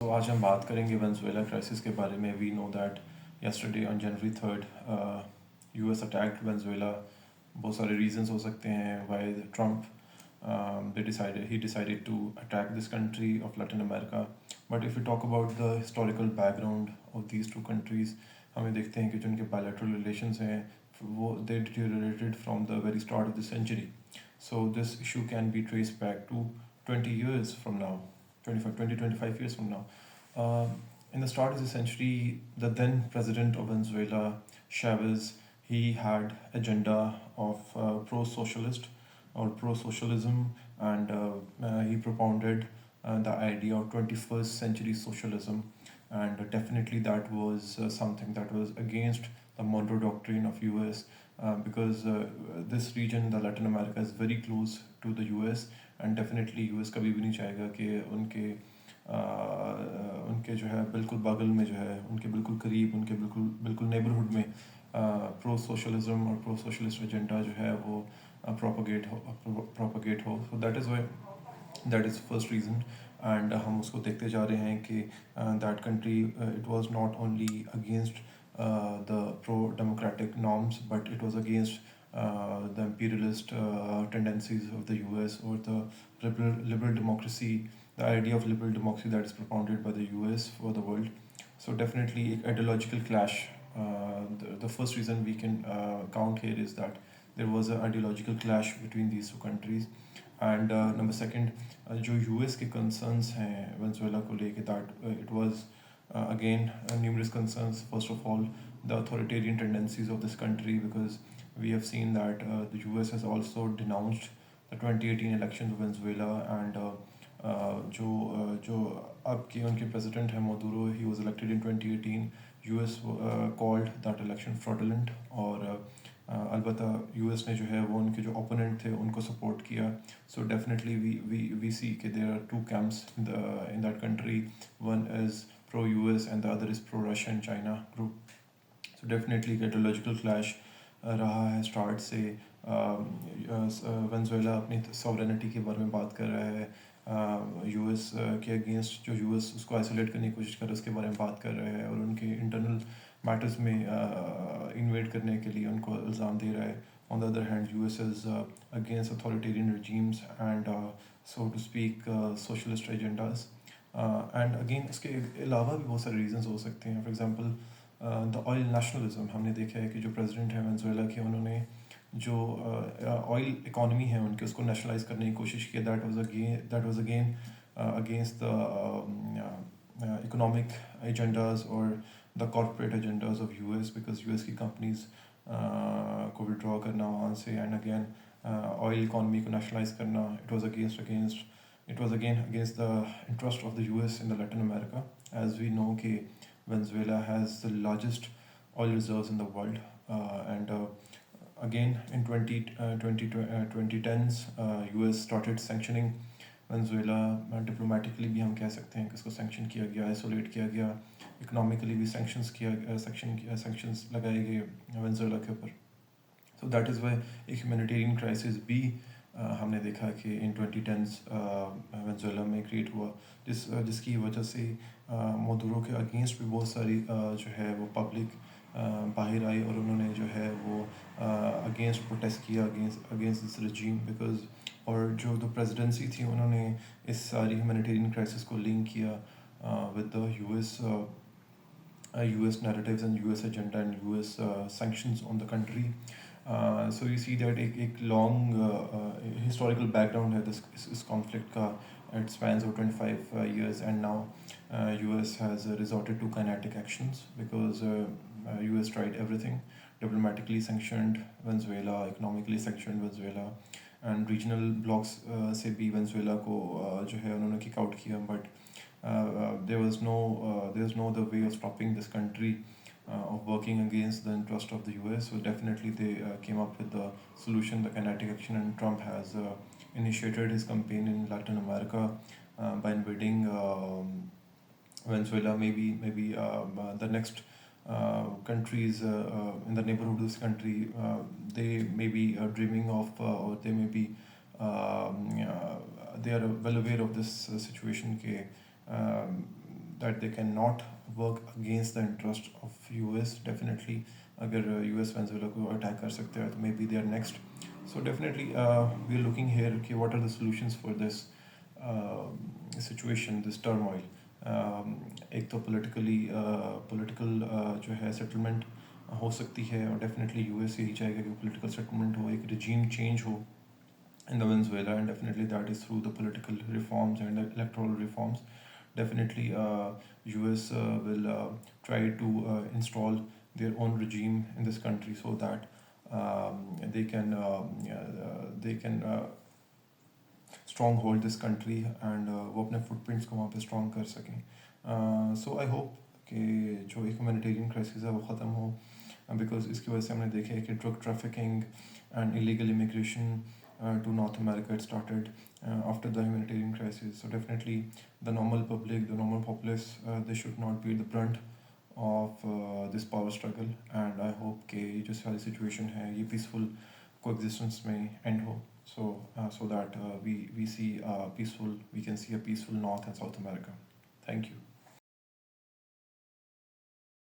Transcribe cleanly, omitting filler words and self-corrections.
तो आज हम बात करेंगे वेनेजुएला क्राइसिस के बारे में. We know that yesterday on January 3rd US attacked Venezuela. बहुत सारे reasons हो सकते हैं why Trump he decided to attack this country of Latin America. But if we talk about the historical background of these two countries, हमें देखते हैं कि जो उनके bilateral relations हैं वो they deteriorated from the very start of the century. So this issue can be traced back to 20 years from now, 25 years from now. In the start of the century, the then president of Venezuela, Chavez, he had agenda of pro-socialist or pro-socialism, and he propounded the idea of 21st century socialism, and definitely that was something that was against the Monroe Doctrine of US, because this region, the Latin America, is very close to the US, and definitely US कभी भी नहीं चाहेगा कि उनके जो है बिल्कुल बगल में जो है उनके बिल्कुल करीब उनके बिल्कुल बिल्कुल नेबरहुड में प्रो सोशलिज्म और प्रो सोशलिस्ट एजेंडा जो है वो प्रोपोगेट हो. So that is first reason. And हम उसको देखते जा रहे हैं कि that country it was not only against the pro democratic norms, but it was against the imperialist tendencies of the US, or the liberal democracy, the idea of liberal democracy that is propounded by the US for the world. So definitely ideological clash. The first reason we can count here is that there was an ideological clash between these two countries. And number second, जो US के concerns हैं Venezuela को लेके, that it was again numerous concerns. First of all, the authoritarian tendencies of this country, because we have seen that the US has also denounced the 2018 elections of Venezuela, and जो अब के उनके president हैं Maduro, he was elected in 2018. US called that election fraudulent, और अलबत्ता US ने जो है वो उनके जो opponent थे उनको support किया. So definitely we see कि there are two camps in that country. One is pro-US and the other is pro-Russian China group. So definitely ideological clash रहा है स्टार्ट से. वेनेजुएला अपनी सॉवरेनिटी के बारे में बात कर रहा है, यूएस के अगेंस्ट जो यूएस उसको आइसोलेट करने की कोशिश कर रहा है उसके बारे में बात कर रहे हैं, और उनके इंटरनल मैटर्स में इन्वेड करने के लिए उनको इल्ज़ाम दे रहा है. On the other hand US is against authoritarian regimes and so to speak socialist agendas. And again इसके अलावा भी बहुत सारे रीजंस हो सकते हैं. For example the oil nationalism. हमने देखा है कि जो प्रेसिडेंट है वेनेजुएला के, उन्होंने जो ऑयल इकॉनमी है उनके उसको नेशनलाइज करने की कोशिश की. That was again against the economic agendas और the corporate agendas of US, because US की कंपनीज को विड्रॉ करना वहाँ से, एंड अगेन ऑयल इकॉनमी को नेशनलाइज करना. It was again against the interest of the US in the Latin America. As we know कि Venezuela has the largest oil reserves in the world, and again in 2010s US started sanctioning Venezuela. Diplomatically भी हम कह सकते हैं कि इसको sanction किया गया, isolate किया गया. Economically भी sanctions लगाए गए Venezuela के ऊपर. So that is why एक humanitarian crisis भी हमने देखा कि इन 2010s वेनेजुएला में क्रिएट हुआ, जिसकी वजह से मोदुरो के अगेंस्ट भी बहुत सारी जो है वो पब्लिक बाहर आई, और उन्होंने जो है वो अगेंस्ट प्रोटेस्ट किया अगेंस्ट दिस रजीम. बिकॉज और जो प्रेसिडेंसी थी उन्होंने इस सारी ह्यूमैनिटेरियन क्राइसिस को लिंक किया with the US narratives and US agenda and US sanctions on the country. So you see that एक long historical background है इस conflict का. It spans over 25 years, and now US has resorted to kinetic actions, because US tried everything. Diplomatically sanctioned Venezuela, economically sanctioned Venezuela, and regional blocks से भी Venezuela को जो है उन्होंने kick out किया. But there was no other way of stopping this country of working against the interest of the US. So definitely they came up with the solution, the kinetic action, and Trump has initiated his campaign in Latin America by invading Venezuela. Maybe the next countries in the neighborhood of this country, they may be dreaming of, or they may be they are well aware of this situation. that they cannot work against the interest of US. Definitely अगर US Venezuela को attack कर सकते हैं तो maybe they are next. So definitely we are looking here कि what are the solutions for this situation, this turmoil. एक तो political जो है settlement हो सकती है, और definitely US यही चाहेगा कि political settlement हो, एक regime change हो in the Venezuela, and definitely that is through the political reforms and electoral reforms. Definitely US will try to install their own regime in this country so that they can stronghold this country, and वो अपने footprints को वहाँ पे strong कर सकें. So I hope कि जो humanitarian crisis है वो ख़त्म हो, because इसकी वजह से हमने देखा है कि drug trafficking and illegal immigration to North America it started after the humanitarian crisis. So definitely the normal public, the normal populace, they should not be the brunt of this power struggle, and I hope कि ये जो सारी situation है ये peaceful coexistence में end हो, so that we can see a peaceful North and South America. Thank you.